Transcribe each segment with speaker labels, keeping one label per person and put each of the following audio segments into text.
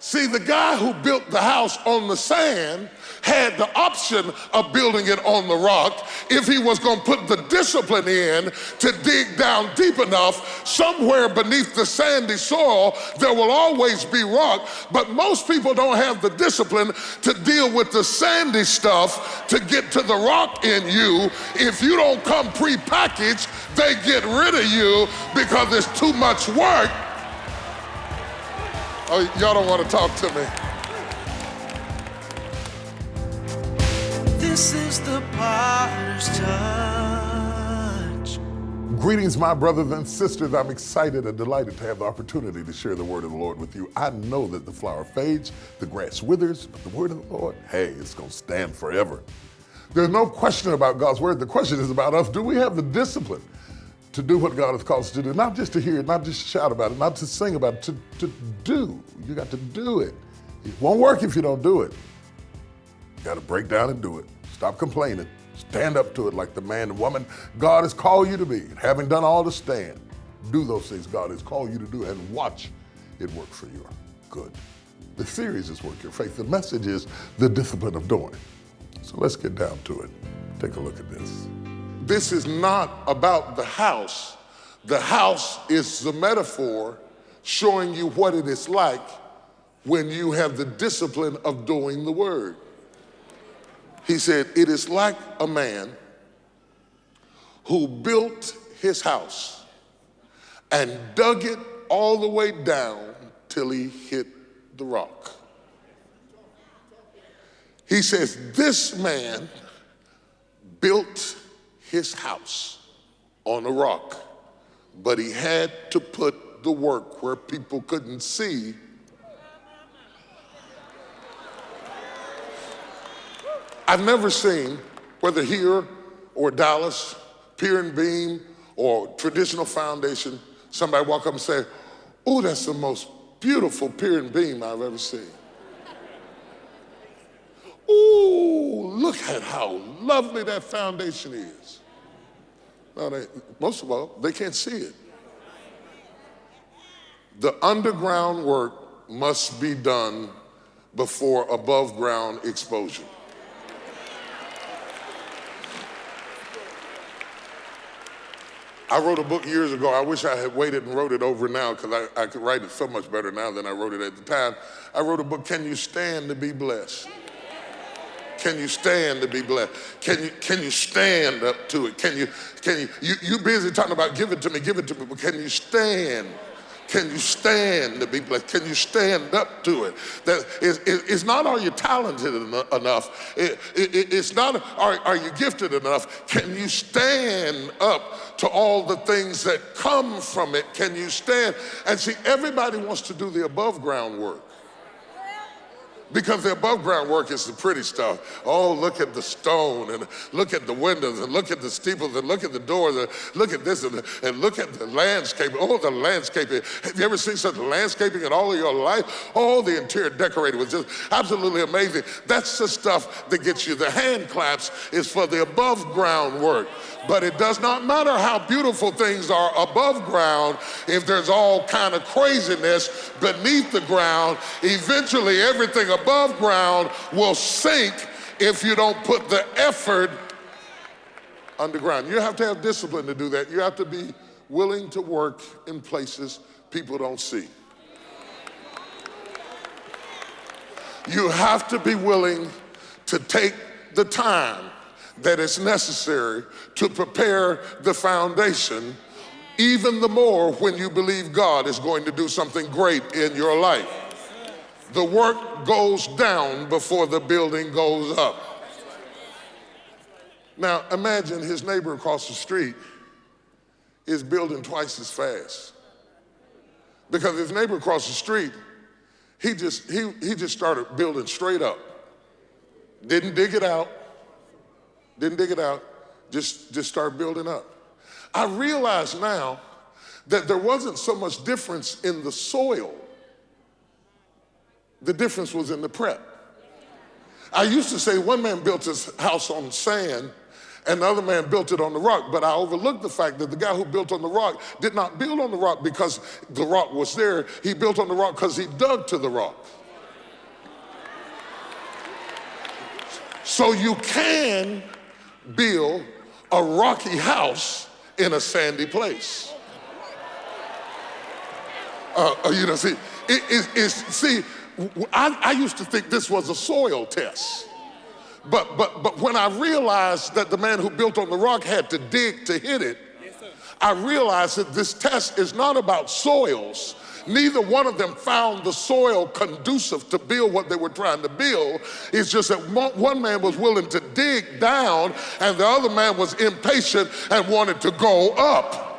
Speaker 1: See, the guy who built the house on the sand had the option of building it on the rock if he was going to put the discipline in to dig down deep enough. Somewhere beneath the sandy soil, there will always be rock, but most people don't have the discipline to deal with the sandy stuff to get to the rock in you. If you don't come pre-packaged, they get rid of you because it's too much work. Oh, y'all don't want to talk to me.
Speaker 2: This is the potter's touch.
Speaker 3: Greetings, my brothers and sisters. I'm excited and delighted to have the opportunity to share the word of the Lord with you. I know that the flower fades, the grass withers, but the word of the Lord, hey, it's going to stand forever. There's no question about God's word. The question is about us. Do we have the discipline to do what God has called us to do? Not just to hear it, not just to shout about it, not to sing about it, to do. You got to do it. It won't work if you don't do it. You got to break down and do it. Stop complaining. Stand up to it like the man and woman God has called you to be. Having done all to stand, do those things God has called you to do and watch it work for your good. The series is Work Your Faith. The message is the discipline of doing. So let's get down to it. Take a look at this.
Speaker 1: This is not about the house. The house is the metaphor showing you what it is like when you have the discipline of doing the word. He said, it is like a man who built his house and dug it all the way down till he hit the rock. He says, this man built his house on a rock, but he had to put the work where people couldn't see. I've never seen, whether here or Dallas, pier and beam or traditional foundation, somebody walk up and say, "Ooh, that's the most beautiful pier and beam I've ever seen. Ooh, look at how lovely that foundation is." No, most of all, they can't see it. The underground work must be done before above ground exposure. I wrote a book years ago. I wish I had waited and wrote it over now because I could write it so much better now than I wrote it at the time. I wrote a book, Can You Stand to Be Blessed? Can you stand to be blessed? Can you stand up to it? You busy talking about give it to me, but can you stand? Can you stand to be blessed? Can you stand up to it? It's not are you talented enough. It's not are you gifted enough. Can you stand up to all the things that come from it? Can you stand? And see, everybody wants to do the above ground work. Because the above ground work is the pretty stuff. Oh, look at the stone and look at the windows and look at the steeples and look at the doors and look at this and look at the landscape. Oh, the landscaping. Have you ever seen such landscaping in all of your life? Oh, the interior decorated was just absolutely amazing. That's the stuff that gets you. The hand claps is for the above ground work. But it does not matter how beautiful things are above ground if there's all kind of craziness beneath the ground. Eventually, everything above ground will sink if you don't put the effort underground. You have to have discipline to do that. You have to be willing to work in places people don't see. You have to be willing to take the time that is necessary to prepare the foundation, even the more when you believe God is going to do something great in your life. The work goes down before the building goes up. Now imagine his neighbor across the street is building twice as fast. Because his neighbor across the street, he just started building straight up. Didn't dig it out, just start building up. I realize now that there wasn't so much difference in the soil. The difference was in the prep. I used to say one man built his house on sand and the other man built it on the rock, but I overlooked the fact that the guy who built on the rock did not build on the rock because the rock was there. He built on the rock because he dug to the rock. So you can build a rocky house in a sandy place. I used to think this was a soil test. But when I realized that the man who built on the rock had to dig to hit it, I realized that this test is not about soils. Neither one of them found the soil conducive to build what they were trying to build. It's just that one man was willing to dig down and the other man was impatient and wanted to go up.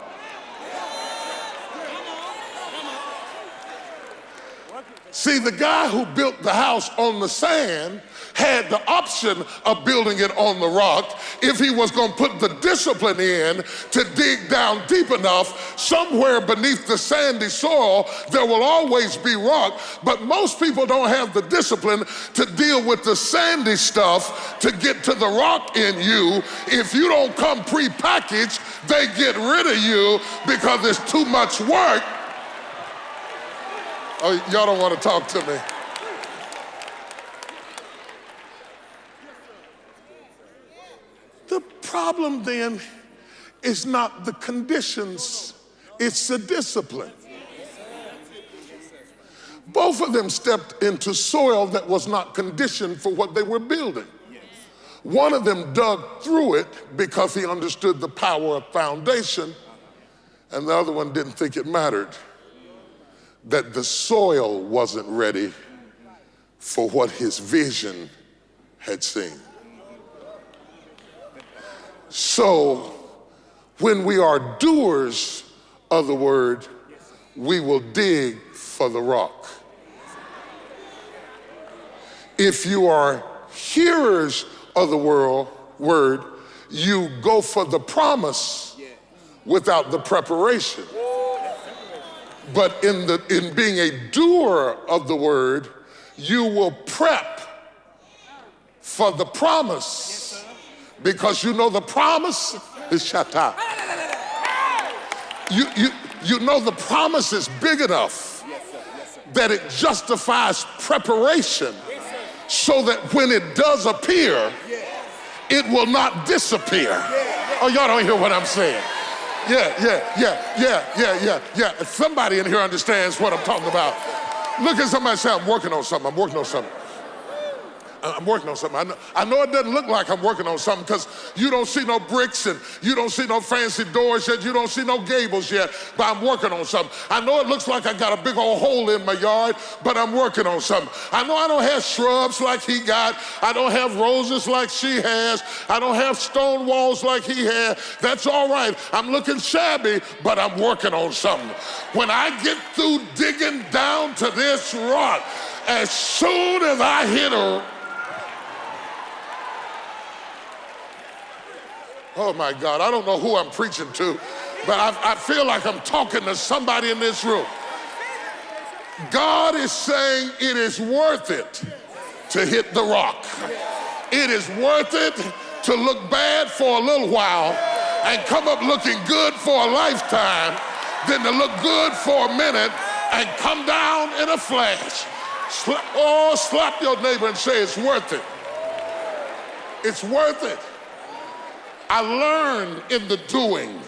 Speaker 1: See, the guy who built the house on the sand had the option of building it on the rock if he was going to put the discipline in to dig down deep enough. Somewhere beneath the sandy soil, there will always be rock, but most people don't have the discipline to deal with the sandy stuff to get to the rock in you. If you don't come pre-packaged, they get rid of you because it's too much work. Oh, y'all don't want to talk to me. The problem then is not the conditions, it's the discipline. Both of them stepped into soil that was not conditioned for what they were building. One of them dug through it because he understood the power of foundation, and the other one didn't think it mattered that the soil wasn't ready for what his vision had seen. So when we are doers of the word, we will dig for the rock. If you are hearers of the word, you go for the promise without the preparation. But in being a doer of the word, you will prep for the promise because you know the promise is shata. You know the promise is big enough that it justifies preparation so that when it does appear, it will not disappear. Oh, y'all don't hear what I'm saying. Yeah. If somebody in here understands what I'm talking about, look at somebody and say, I'm working on something. I know it doesn't look like I'm working on something because you don't see no bricks and you don't see no fancy doors yet, you don't see no gables yet, but I'm working on something. I know it looks like I got a big old hole in my yard, but I'm working on something. I know I don't have shrubs like he got. I don't have roses like she has. I don't have stone walls like he had. That's all right. I'm looking shabby, but I'm working on something. When I get through digging down to this rock, as soon as I hit her, oh my God, I don't know who I'm preaching to, but I feel like I'm talking to somebody in this room. God is saying it is worth it to hit the rock. It is worth it to look bad for a little while and come up looking good for a lifetime than to look good for a minute and come down in a flash. Slap your neighbor and say it's worth it. It's worth it. I learn in the doing.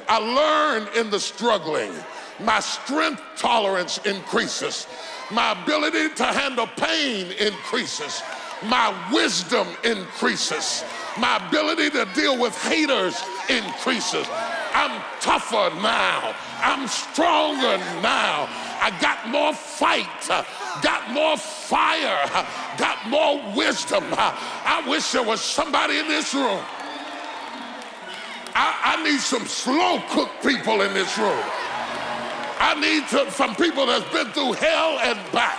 Speaker 1: I learn in the struggling. My strength tolerance increases. My ability to handle pain increases. My wisdom increases. My ability to deal with haters increases. I'm tougher now. I'm stronger now. I got more fight, got more fire, got more wisdom. I wish there was somebody in this room. I need some slow-cooked people in this room. I need some people that's been through hell and back.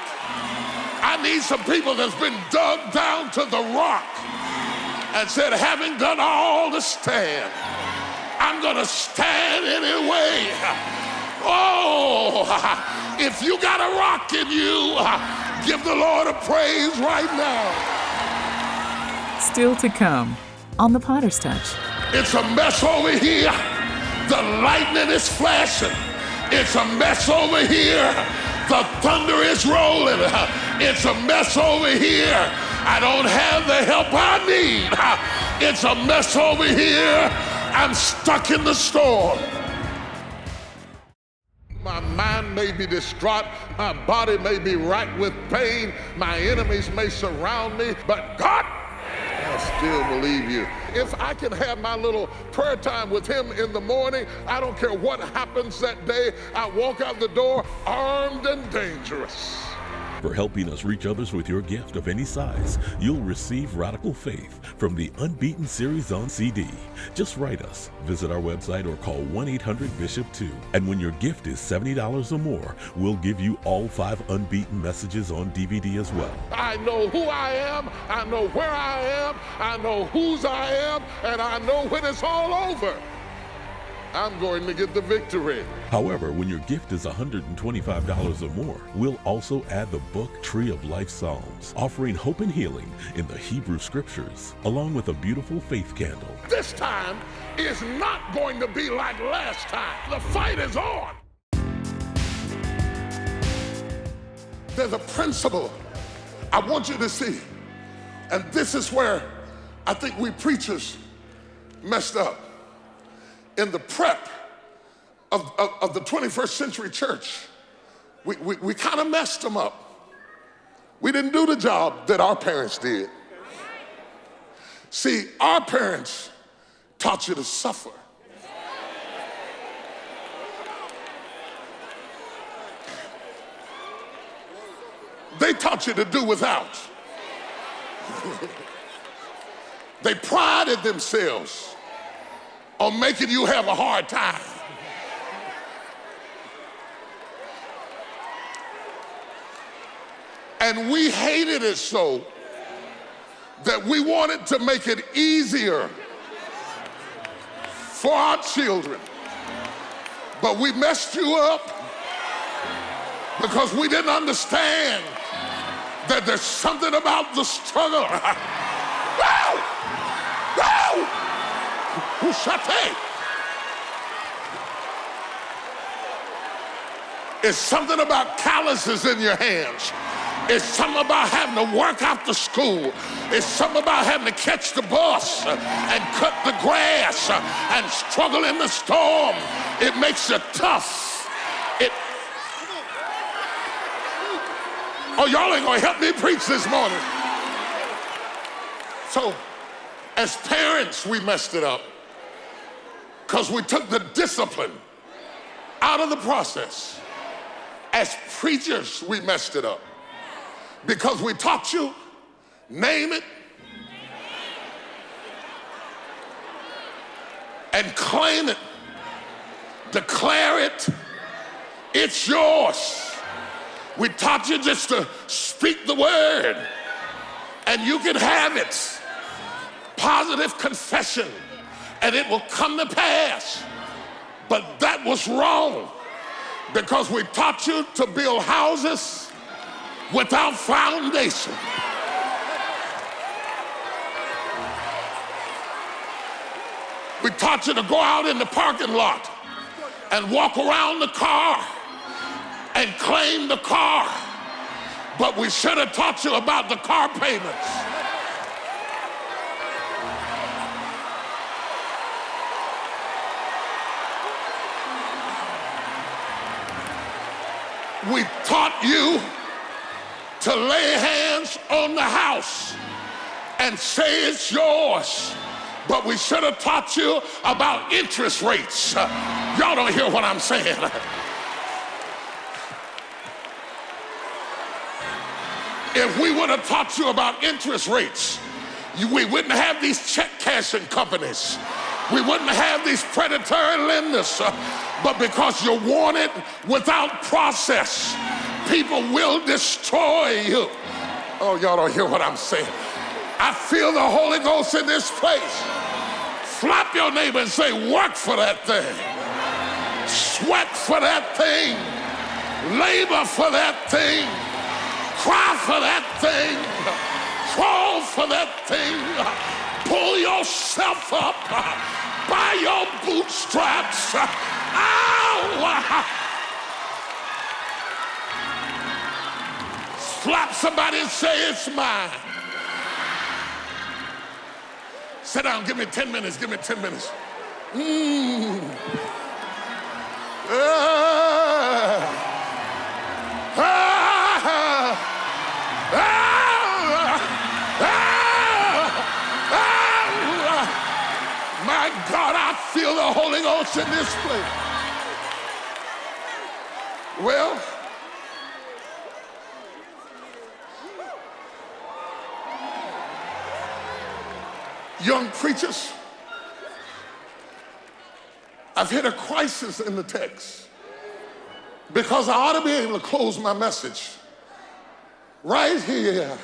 Speaker 1: I need some people that's been dug down to the rock and said, having done all to stand, I'm gonna stand anyway. Oh, if you got a rock in you, give the Lord a praise right now.
Speaker 4: Still to come on The Potter's Touch.
Speaker 1: It's a mess over here. The lightning is flashing. It's a mess over here. The thunder is rolling. It's a mess over here. I don't have the help I need. It's a mess over here. I'm stuck in the storm. My mind may be distraught. My body may be racked with pain. My enemies may surround me. But God, I still believe you. If I can have my little prayer time with him in the morning, I don't care what happens that day. I walk out the door armed and dangerous.
Speaker 5: For helping us reach others with your gift of any size, you'll receive Radical Faith from the Unbeaten series on CD. Just write us, visit our website, or call 1-800-BISHOP-2. And when your gift is $70 or more, we'll give you all 5 Unbeaten messages on DVD as well.
Speaker 1: I know who I am, I know where I am, I know whose I am, and I know when it's all over, I'm going to get the victory.
Speaker 5: However, when your gift is $125 or more, we'll also add the book Tree of Life Psalms, offering hope and healing in the Hebrew Scriptures, along with a beautiful faith candle.
Speaker 1: This time is not going to be like last time. The fight is on. There's a principle I want you to see, and this is where I think we preachers messed up. In the prep of the 21st century church, we kind of messed them up. We didn't do the job that our parents did. See, our parents taught you to suffer. They taught you to do without. They prided themselves on making you have a hard time. And we hated it so that we wanted to make it easier for our children. But we messed you up because we didn't understand that there's something about the struggle. It's something about calluses in your hands. It's something about having to work after school. It's something about having to catch the bus and cut the grass and struggle in the storm. It makes you tough. Oh, y'all ain't gonna help me preach this morning. So, as parents, we messed it up because we took the discipline out of the process. As preachers, we messed it up because we taught you, name it, and claim it, declare it, it's yours. We taught you just to speak the word and you can have it. Positive confession and it will come to pass. But that was wrong because we taught you to build houses without foundation. We taught you to go out in the parking lot and walk around the car and claim the car. But we should have taught you about the car payments. We taught you to lay hands on the house and say it's yours. But we should have taught you about interest rates. Y'all don't hear what I'm saying. If we would have taught you about interest rates, we wouldn't have these check cashing companies. We wouldn't have these predatory lenders. But because you want it without process, people will destroy you. Oh, y'all don't hear what I'm saying. I feel the Holy Ghost in this place. Flap your neighbor and say, work for that thing. Sweat for that thing. Labor for that thing. Cry for that thing. Crawl for that thing. Pull yourself up by your bootstraps. Ow! Slap somebody and say, it's mine. Sit down, give me 10 minutes, give me 10 minutes. My God, I feel the Holy Ghost in this place. Well, young preachers, I've hit a crisis in the text because I ought to be able to close my message right here.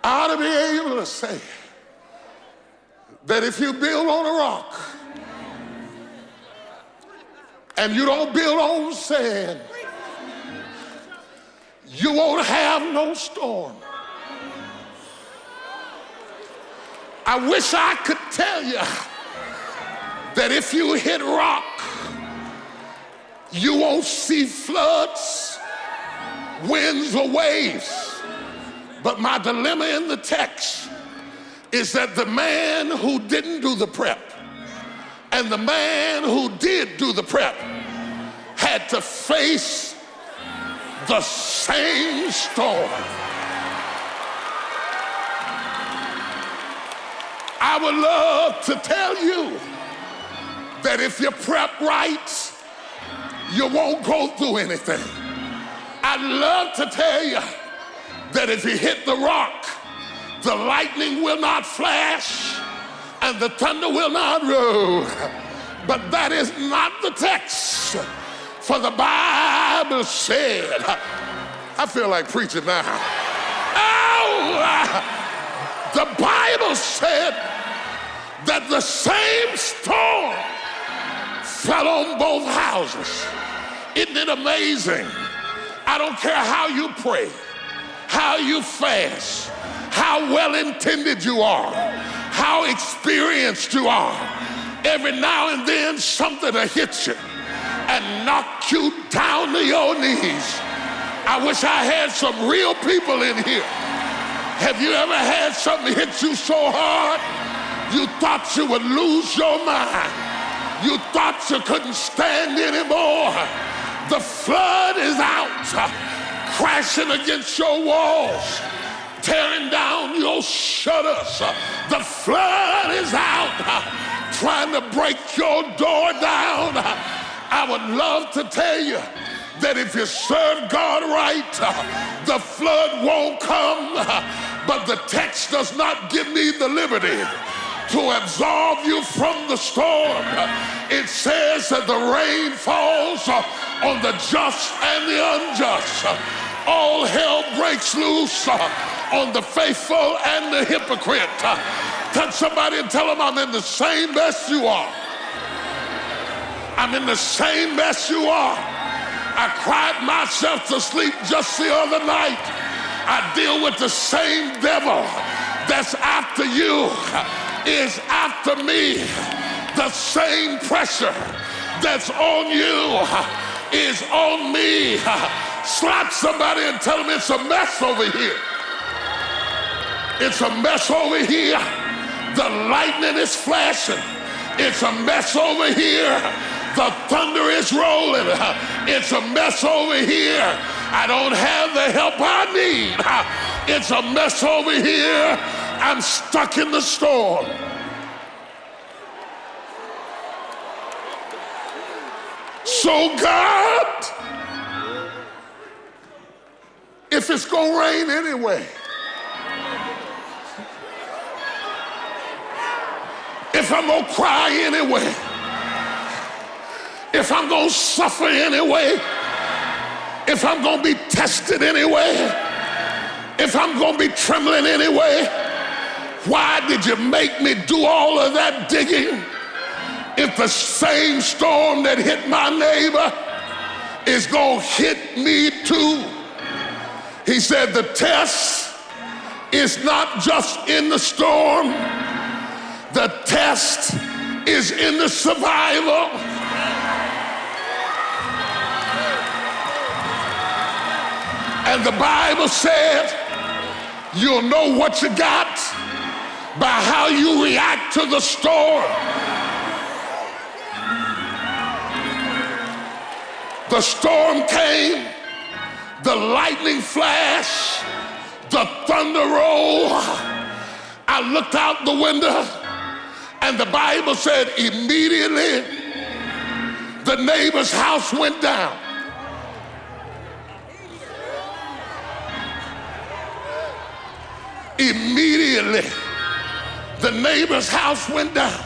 Speaker 1: I ought to be able to say that if you build on a rock and you don't build on sand, you won't have no storm. I wish I could tell you that if you hit rock, you won't see floods, winds, or waves. But my dilemma in the text is that the man who didn't do the prep and the man who did do the prep had to face the same storm. I would love to tell you that if you prep right, you won't go through anything. I'd love to tell you that if you hit the rock, the lightning will not flash and the thunder will not roll. But that is not the text. For the Bible said, I feel like preaching now. The Bible said that the same storm fell on both houses. Isn't it amazing? I don't care how you pray, how you fast, how well-intended you are, how experienced you are. Every now and then something will hit you and knock you down to your knees. I wish I had some real people in here. Have you ever had something hit you so hard you thought you would lose your mind? You thought you couldn't stand anymore. The flood is out, crashing against your walls, tearing down your shutters. The flood is out, trying to break your door down. I would love to tell you that if you serve God right, the flood won't come, but the text does not give me the liberty to absolve you from the storm. It says that the rain falls on the just and the unjust. All hell breaks loose on the faithful and the hypocrite. Touch somebody and tell them I'm in the same mess you are. I'm in the same mess you are. I cried myself to sleep just the other night. I deal with the same devil that's after you is after me. The same pressure that's on you is on me. Slap somebody and tell them it's a mess over here. It's a mess over here. The lightning is flashing. It's a mess over here. The thunder is rolling. It's a mess over here. I don't have the help I need. It's a mess over here. I'm stuck in the storm. So God, if it's gonna rain anyway, if I'm gonna cry anyway, if I'm gonna suffer anyway, if I'm gonna be tested anyway, if I'm gonna be trembling anyway, why did you make me do all of that digging if the same storm that hit my neighbor is gonna hit me too? He said the test is not just in the storm, the test is in the survival. And the Bible said, you'll know what you got by how you react to the storm. The storm came, the lightning flash, the thunder roll. I looked out the window, and the Bible said immediately the neighbor's house went down. Immediately the neighbor's house went down.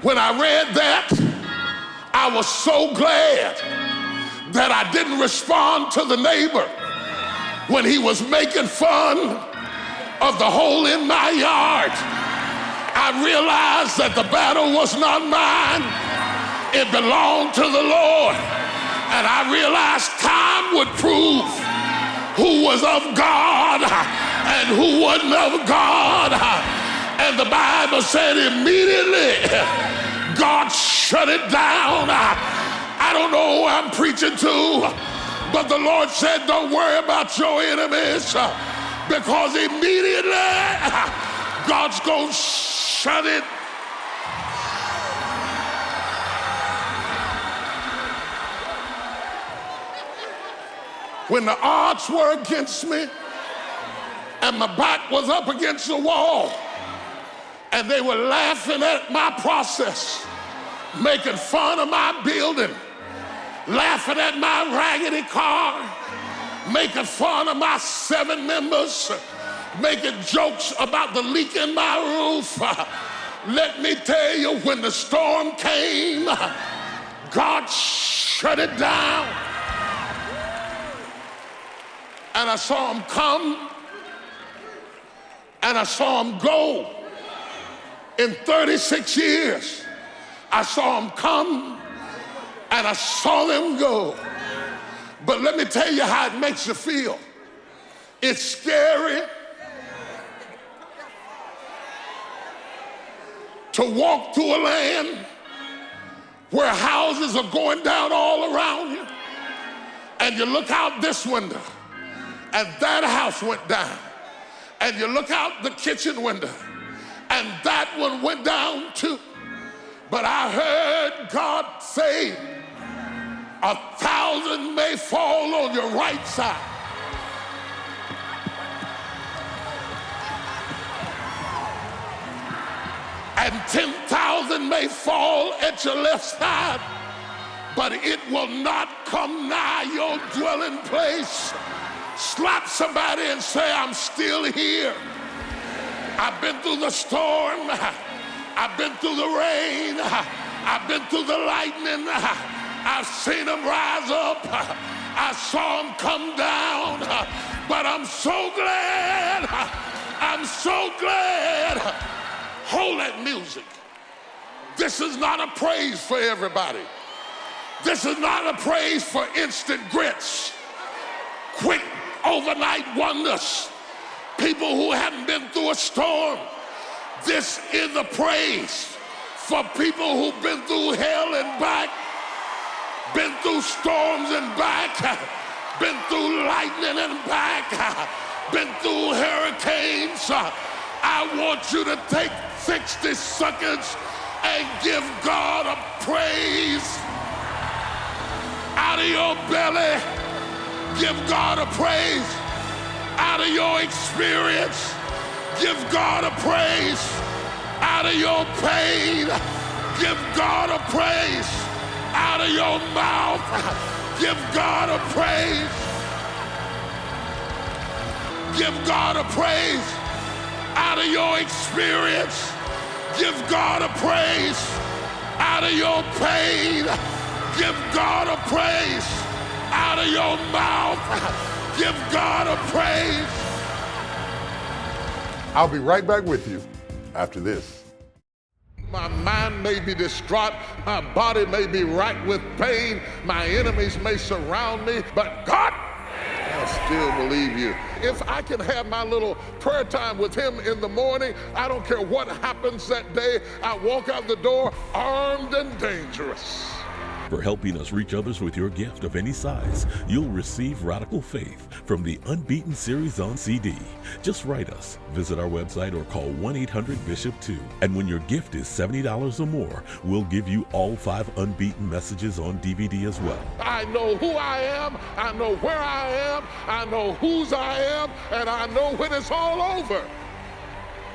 Speaker 1: When I read that, I was so glad that I didn't respond to the neighbor when he was making fun of the hole in my yard. I realized that the battle was not mine, it belonged to the Lord. And I realized time would prove who was of God and who wasn't of God. And the Bible said immediately God shut it down. I don't know who I'm preaching to, but the Lord said, don't worry about your enemies, because immediately God's going to shut it. When the odds were against me and my back was up against the wall and they were laughing at my process, making fun of my building, laughing at my raggedy car, making fun of my 7 members, making jokes about the leak in my roof. Let me tell you, when the storm came, God shut it down. And I saw him come and I saw him go. In 36 years, I saw him come and I saw them go. But let me tell you how it makes you feel. It's scary to walk through a land where houses are going down all around you, and you look out this window and that house went down, and you look out the kitchen window and that one went down too. But I heard God say, 1,000 may fall on your right side, and 10,000 may fall at your left side, but it will not come nigh your dwelling place. Slap somebody and say, I'm still here. I've been through the storm, I've been through the rain, I've been through the lightning, I've seen them rise up, I saw them come down, but I'm so glad, I'm so glad. Hold that music. This is not a praise for everybody. This is not a praise for instant grits, quick overnight wonders, people who haven't been through a storm. This is a praise for people who've been through hell and back, been through storms and back, been through lightning and back, been through hurricanes. I want you to take 60 seconds and give God a praise out of your belly. Give God a praise out of your experience. Give God a praise out of your pain. Give God a praise out of your mouth. Give God a praise. Give God a praise out of your experience. Give God a praise out of your pain. Give God a praise out of your mouth. Give God a praise.
Speaker 3: I'll be right back with you after this.
Speaker 1: My mind may be distraught, my body may be racked with pain, my enemies may surround me, but God, I still believe you. If I can have my little prayer time with him in the morning, I don't care what happens that day, I walk out the door armed and dangerous.
Speaker 5: For helping us reach others with your gift of any size, you'll receive Radical Faith from the Unbeaten series on CD. Just write us, visit our website, or call 1-800-BISHOP-2. And when your gift is $70 or more, we'll give you all 5 Unbeaten messages on DVD as well.
Speaker 1: I know who I am, I know where I am, I know whose I am, and I know when it's all over,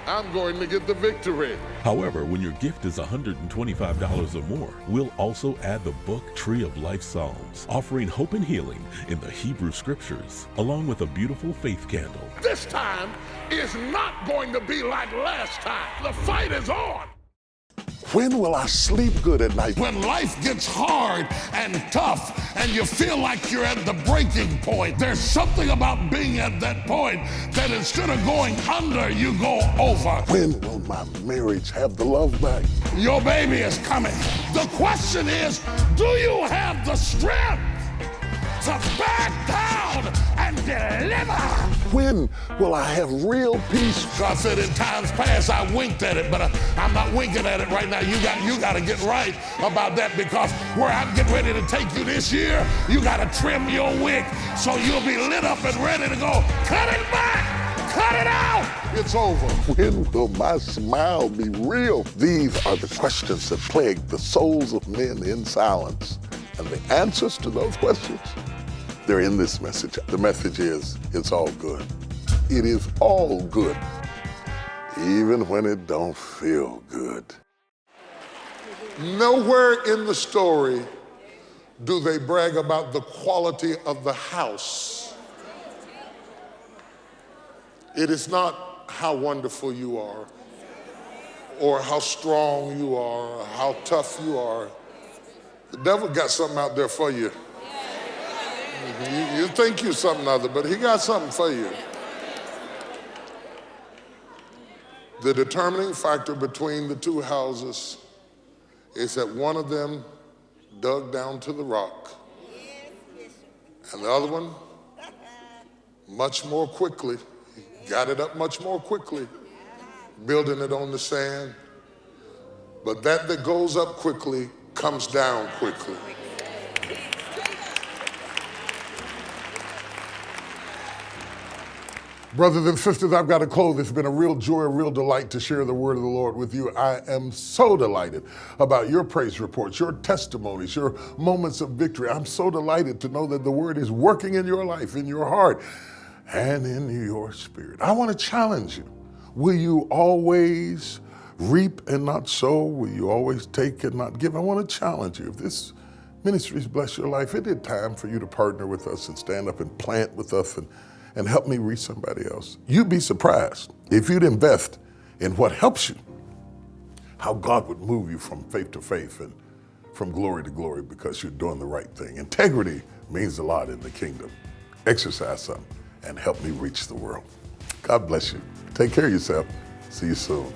Speaker 1: I'm going to get the victory.
Speaker 5: However, when your gift is $125 or more, we'll also add the book Tree of Life Psalms, offering hope and healing in the Hebrew Scriptures, along with a beautiful faith candle.
Speaker 1: This time is not going to be like last time. The fight is on.
Speaker 3: When will I sleep good at night?
Speaker 1: When life gets hard and tough and you feel like you're at the breaking point, there's something about being at that point that instead of going under, you go over.
Speaker 3: When will my marriage have the love back?
Speaker 1: Your baby is coming. The question is, do you have the strength to back down and deliver?
Speaker 3: When will I have real peace?
Speaker 1: God said in times past I winked at it, but I'm not winking at it right now. You got to get right about that, because where I'm getting ready to take you this year, you got to trim your wick so you'll be lit up and ready to go. Cut it back! Cut it out! It's over.
Speaker 3: When will my smile be real? These are the questions that plague the souls of men in silence. And the answers to those questions, they're in this message. The message is, it's all good. It is all good, even when it don't feel good.
Speaker 1: Nowhere in the story do they brag about the quality of the house. It is not how wonderful you are, or how strong you are, or how tough you are. The devil got something out there for you. You think you're something other, but he got something for you. The determining factor between the two houses is that one of them dug down to the rock, and the other one much more quickly, got it up much more quickly, building it on the sand. But that goes up quickly comes down quickly.
Speaker 3: Brothers and sisters, I've got to close. It's been a real joy, a real delight to share the word of the Lord with you. I am so delighted about your praise reports, your testimonies, your moments of victory. I'm so delighted to know that the word is working in your life, in your heart, and in your spirit. I want to challenge you. Will you always reap and not sow? Will you always take and not give? I want to challenge you. If this ministry has blessed your life, it is time for you to partner with us and stand up and plant with us and help me reach somebody else. You'd be surprised if you'd invest in what helps you, how God would move you from faith to faith and from glory to glory because you're doing the right thing. Integrity means a lot in the kingdom. Exercise some and help me reach the world. God bless you. Take care of yourself. See you soon.